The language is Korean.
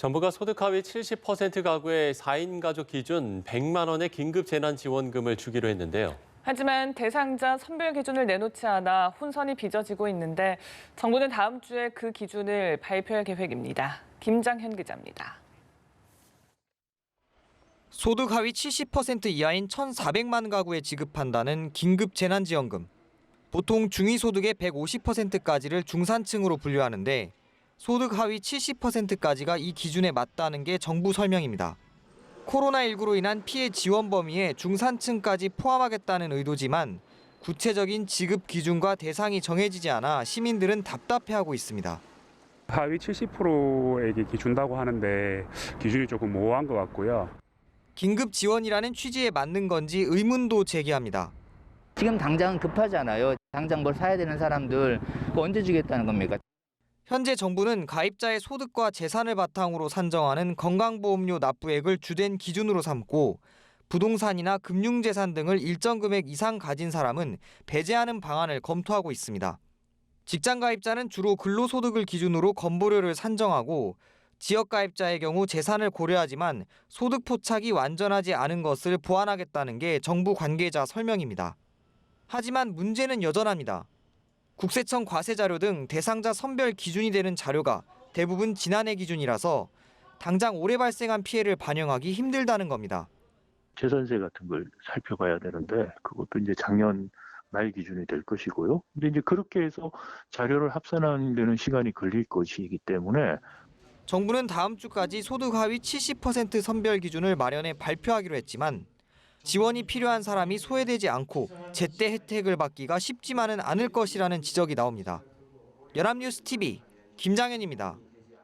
정부가 소득 하위 70% 가구의 4인 가족 기준 100만 원의 긴급 재난지원금을 주기로 했는데요. 하지만 대상자 선별 기준을 내놓지 않아 혼선이 빚어지고 있는데 정부는 다음 주에 그 기준을 발표할 계획입니다. 김장현 기자입니다. 소득 하위 70% 이하인 1,400만 가구에 지급한다는 긴급 재난지원금. 보통 중위소득의 150%까지를 중산층으로 분류하는데 소득 하위 70%까지가 이 기준에 맞다는 게 정부 설명입니다. 코로나19로 인한 피해 지원 범위에 중산층까지 포함하겠다는 의도지만 구체적인 지급 기준과 대상이 정해지지 않아 시민들은 답답해하고 있습니다. 하위 70%에게 준다고 하는데 기준이 조금 모호한 것 같고요. 긴급 지원이라는 취지에 맞는 건지 의문도 제기합니다. 지금 당장은 급하잖아요. 당장 뭘 사야 되는 사람들 그거 언제 주겠다는 겁니까? 현재 정부는 가입자의 소득과 재산을 바탕으로 산정하는 건강보험료 납부액을 주된 기준으로 삼고 부동산이나 금융재산 등을 일정 금액 이상 가진 사람은 배제하는 방안을 검토하고 있습니다. 직장 가입자는 주로 근로소득을 기준으로 건보료를 산정하고 지역 가입자의 경우 재산을 고려하지만 소득 포착이 완전하지 않은 것을 보완하겠다는 게 정부 관계자 설명입니다. 하지만 문제는 여전합니다. 국세청 과세자료 등 대상자 선별 기준이 되는 자료가 대부분 지난해 기준이라서 당장 올해 발생한 피해를 반영하기 힘들다는 겁니다. 재산세 같은 걸 살펴봐야 되는데 그것도 이제 작년 말 기준이 될 것이고요. 근데 이제 그렇게 해서 자료를 합산하는 데는 시간이 걸릴 것이기 때문에 정부는 다음 주까지 소득 하위 70% 선별 기준을 마련해 발표하기로 했지만 지원이 필요한 사람이 소외되지 않고 제때 혜택을 받기가 쉽지만은 않을 것이라는 지적이 나옵니다. 연합뉴스 TV 김장현입니다.